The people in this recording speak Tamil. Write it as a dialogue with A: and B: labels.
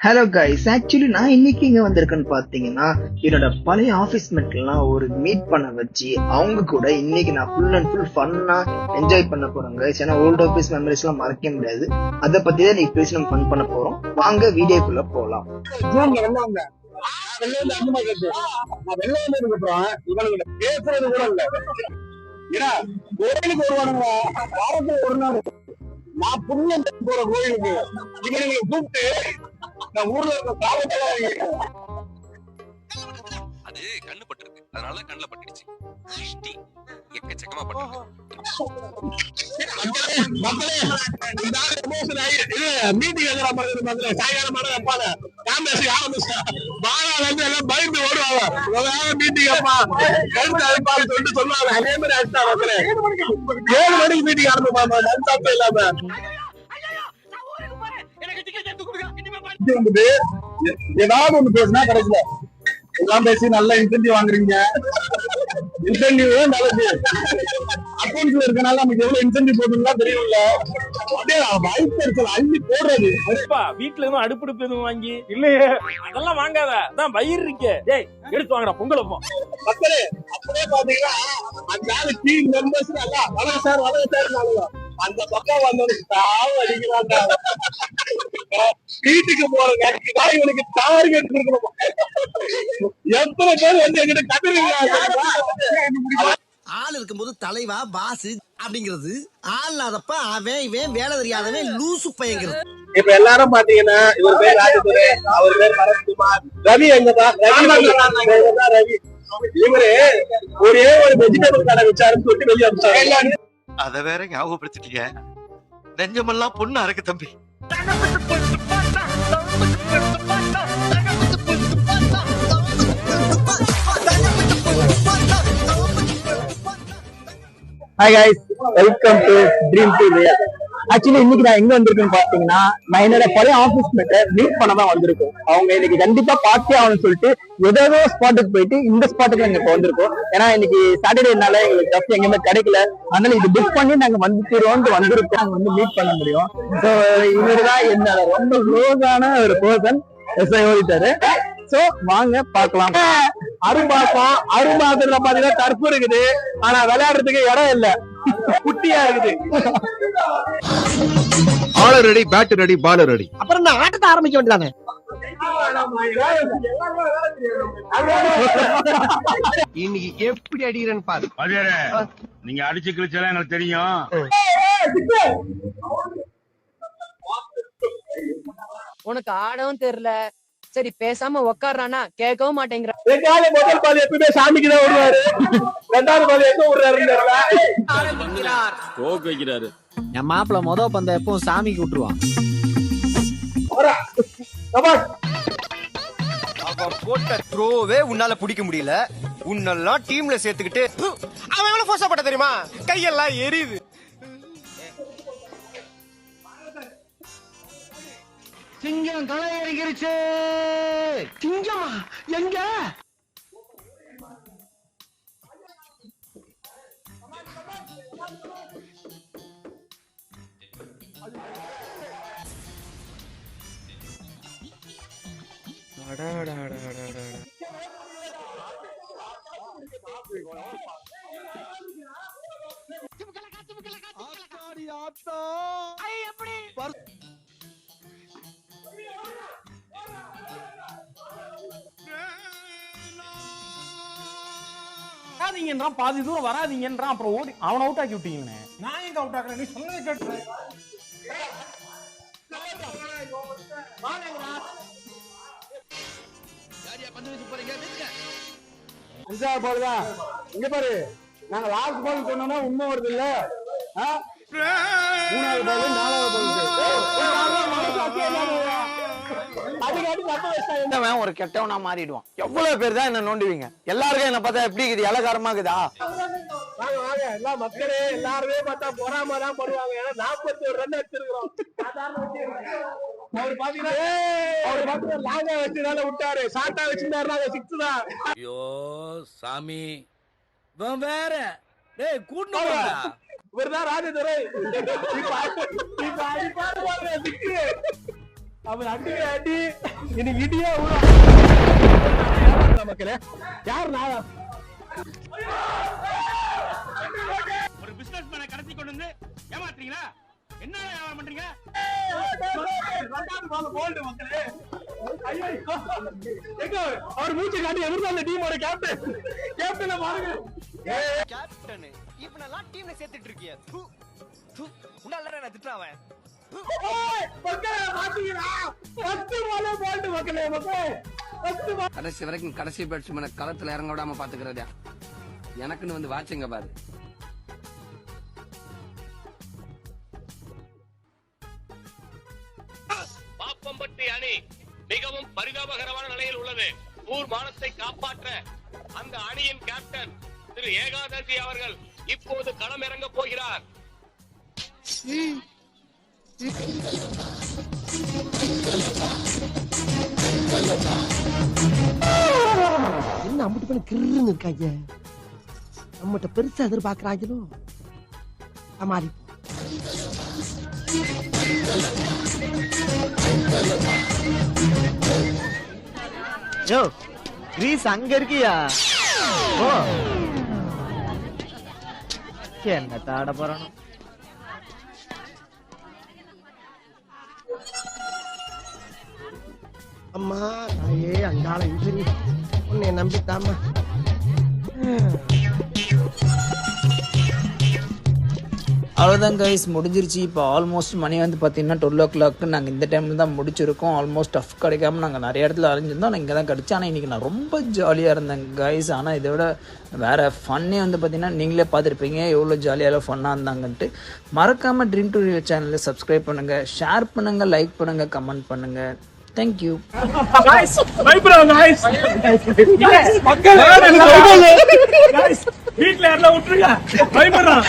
A: ஹலோ கைஸ், ஆக்சுவலி நான் இன்னைக்கு இங்க வந்திருக்கேன்னு பாத்தீங்கன்னா என்னோட பழைய ஆபீஸ் மேட்லாம் ஒரு மீட் பண்ண வச்சு அவங்க கூட இன்னைக்கு நான் ஃபுல் அண்ட் ஃபுல் ஃபன்னா என்ஜாய் பண்ண போறேன் கைஸ். ஏன்னா ஓல்ட் ஆபீஸ் மெமரிஸ் எல்லாம் மறக்க முடியாது. அதை பத்தி தான் நீங்க பேசி நம்ம ஃபன் பண்ண போறோம். வாங்க வீடியோக்குள்ள போலாம்.
B: பேசுறது கூட இல்ல. ஏன்னா கோயிலுக்கு வருவானுங்க, வாரத்துல ஒரு நாள் நான் புண்ணியம் போற கோயிலுக்கு இவனுங்களை கூப்பிட்டு நான் ஊர்ல இருக்க சாபத்தெல்லாம்
C: அது கண்ணு பட்டிருக்கு, அதனால கண்ணுல பட்டுடுச்சு. திருஷ்டி எக்கச்சக்கமா பட்டிருக்கு.
B: மீட்டிங் சாயங்காலம் எல்லாம் பயந்து ஓடுவாங்க. மீட்டிங் அப்பா சொல்லிட்டு சொல்லுவாங்க. அதே மாதிரி 7 மணிக்கு மீட்டிங் ஆரம்பிப்பாங்க இல்லாம. ஏதாவது ஒண்ணு பேசினா கடைசியில எல்லாம் பேசி நல்ல இன்சென்டிவ் வாங்குறீங்க. இன்சென்டிவ் நல்லது. அக்கௌண்ட்ஸ்ல இருக்கனால நமக்கு எவ்வளவு இன்சென்டிவ் போடுறதுன்னா தெரியல. அப்படியே வாய்ப்பு இருக்கல அள்ளி போடுறது.
D: வீட்டுல எதுவும் அடுப்பு எதுவும் வாங்கி இல்லையே, அதெல்லாம் வாங்காத. அதான் வயிறு இருக்கே, எடுத்து வாங்கடா பொங்கல் வைப்போம்.
B: மக்களே அப்படியே பாத்தீங்கன்னா அந்த டீம் மெம்பர்ஸ் எல்லாம் வளர சார் அந்த பக்கம் வந்தவனுக்கு தாவ அடிக்கிறாங்க. வீட்டுக்கு போற இவனுக்கு டார்கெட் இருக்கணும். எத்தனை பேர் வந்து எங்கிட்ட கத்துறீங்க.
E: ஆள் இருக்கும்போது தலைவா பாசு அப்படிங்கிறது, ஆள் இல்லாதப்ப அவன் இவன் வேலை தெரியாதவன் லூசு பையங்கிறது.
B: இப்ப எல்லாரும் பாத்தீங்கன்னா இவர் பேர் ராஜதுரை, அவர் பேர் பரத்குமார், ரவி எங்கதான் ரவி. இவரு ஒரே ஒரு வெஜிடபிள் கடை வச்சாருன்னு சொல்லிட்டு வெளியே அனுப்பிச்சாரு.
C: அத வேற ஞாபகப்படுத்திட்டீங்க. நெஞ்சமெல்லாம் பொண்ணு அறக்கு தம்பி.
A: Hi guys, welcome to dream to real. Actually இன்னைக்கு நான் எங்க வந்திருக்கேன்னு பாத்தீங்கன்னா, நான் என்னோட பழைய ஆபீஸ் மேட்டை மீட் பண்ண தான் வந்திருக்கோம். அவங்க இன்னைக்கு கண்டிப்பா பார்ட்டி ஆகணும்னு சொல்லிட்டு ஏதோ ஸ்பாட்டுக்கு போயிட்டு இந்த ஸ்பாட்டுக்கு நாங்க இப்போ வந்திருக்கோம். ஏன்னா இன்னைக்கு சாட்டர்டேனால எங்களுக்கு ஜஸ்ட் எங்கேயுமே கிடைக்கல, அதனால இது புக் பண்ணி நாங்க வந்துருக்கோம். நாங்க வந்து மீட் பண்ண முடியும். ஸோ இவருதான் என்னோட ரொம்ப க்ளோஸான ஒரு பர்சன் ஓடிட்டாரு. சோ வாங்க பாக்கலாம்.
B: அரும்பாசத்துல பாத்தீங்கன்னா தற்பு இருக்குது, ஆனா விளையாடுறதுக்கு இடம் இல்ல, குட்டியா இருக்குது.
F: ஆளர் ரெடி, பேட் ரெடி, பாலர் ரெடி.
E: அப்புறம் இந்த ஆட்டத்தை ஆரம்பிக்க வேண்டியதானே.
F: இன்னைக்கு எப்படி அடிக்கிறேன்னு பாரு.
G: நீங்க அடிச்சு கிழிச்சாலும் எனக்கு தெரியும்.
H: உனக்கு ஆடவும் தெரியல, சரி பேசாம உக்காடுறானா கேட்கவும் மாட்டேங்கிற.
B: முதல் பால் எப்பவுமே சாமிக்கு தான் விடுவாரு, 2வது பால் எங்க விடுறாரு.
E: என் மாப்பிள்ள மொதல் பந்த எப்பவும் சாமிக்கு விட்டுருவான்.
I: அவன் போட்ட த்ரோவே உன்னால பிடிக்க முடியல, உன்னெல்லாம் டீம்ல சேர்த்துக்கிட்டு அவன் எவ்வளவு போசப்பட்ட தெரியுமா, கையெல்லாம் எரியுது.
E: சிங்கம் களை இறங்கிருச்சு. சிங்கமா எங்க?
D: வராதீங்கன்றான், பாதி தூரம் வராதீங்கன்றான், அப்புறம் ஓடி அவனை அவுட் ஆக்கி விட்டீங்கன்னு. நான் எங்க அவுட் ஆக்குறேன், நீ சொன்னதை கேட்டு.
B: போடுதான் இங்க பாரு, நாங்க லாஸ்ட் பால் சொன்னோம்னா உண்மை வருது இல்ல. 3வது பால் 4வது பால்
E: ஒரு கெட்டவனா மாறிடுவான். எவ்வளவு பேர் தான் என்ன நோண்டுவீங்க? எல்லாருக்கும் என்ன பார்த்தா எப்படி இருக்குது, இலகாரமா இருக்குதா?
B: எல்லா மக்களே எல்லாருமே பார்த்தா பொறாம தான் படுவாங்க. ஏன்னா 41 ரன் எடுத்திருக்கிறோம். அவர் பாத்தீங்கன்னா லாங்கா வச்சதால விட்டாரு, ஷார்ட்டா வச்சிருந்தாருன்னா 6 தான்.
D: ஐயோ சாமி, வேற கூட்டு
B: இவர்தான் ராஜதுரை. இப்ப அடிப்பாரு
A: அவன் அடி இன்னைக்கு இடியா மக்களே. யார் நான்
G: ஒரு பிசினஸ் மேனை கடத்தி கொண்டு வந்து ஏமாத்துறீங்களா? என்ன வியாபாரம் பண்றீங்க?
A: அவர் மூச்சு காட்டி எதிர்த்து டீமோட கேப்டன் பாருங்க.
I: கேப்டன் இவனெல்லாம் டீம்ல சேர்த்துட்டு இருக்கிய உன்னால நான் திட்டுறான்.
F: கடைசி வரைக்கும் கடைசி பேட்ஸ்மேனை களத்துல இறங்க விடாம பாத்துக்கிறதா எனக்குன்னு வந்து வாட்சுங்க பாரு.
C: பாப்பம்பட்டி அணி மிகவும் பரிதாபகரமான நிலையில் உள்ளது. ஊர் மானத்தை காப்பாற்ற அந்த அணியின் கேப்டன் திரு ஏகாதசி அவர்கள் இப்போது களம் இறங்க போகிறார்.
E: என்ன அம்பிட்டு பண்ணி கிருன்னு இருக்காங்க. நம்மகிட்ட பெருசா எதிர்பார்க்கறாங்களோ. சமாளி.
I: யோ கிரீஸ் அங்க இருக்கியா? ஓ என்ன தாட போறானோ.
E: அம்மா தாயே அங்காள இன்ஜினி உன்னை நம்பித்தாமா.
J: அவ்வளோதான் கைஸ், முடிஞ்சிருச்சு. இப்போ ஆல்மோஸ்ட் மணி வந்து பார்த்தீங்கன்னா 12 o'clock. நாங்கள் இந்த டைமில் தான் முடிச்சிருக்கோம். ஆல்மோஸ்ட் டஃப் கிடைக்காம நாங்கள் நிறைய இடத்துல அலைஞ்சிருந்தோம். நான் இங்கே தான் கிடச்சி. ஆனால் இன்றைக்கி நான் ரொம்ப ஜாலியாக இருந்தேன் கைஸ். ஆனால் இதை விட வேறு ஃபன்னே வந்து பார்த்தீங்கன்னா நீங்களே பார்த்துருப்பீங்க எவ்வளோ ஜாலியாக ஃபன்னாக இருந்தாங்கன்ட்டு. மறக்காமல் ட்ரீம் டு ரியல் சேனலில் சப்ஸ்கிரைப் பண்ணுங்கள், ஷேர் பண்ணுங்கள், லைக் பண்ணுங்கள், கமெண்ட் பண்ணுங்கள். தேங்க்யூ.
D: வீட்டுல யாரெல்லாம் விட்டுருங்க. பயப்படுறான்.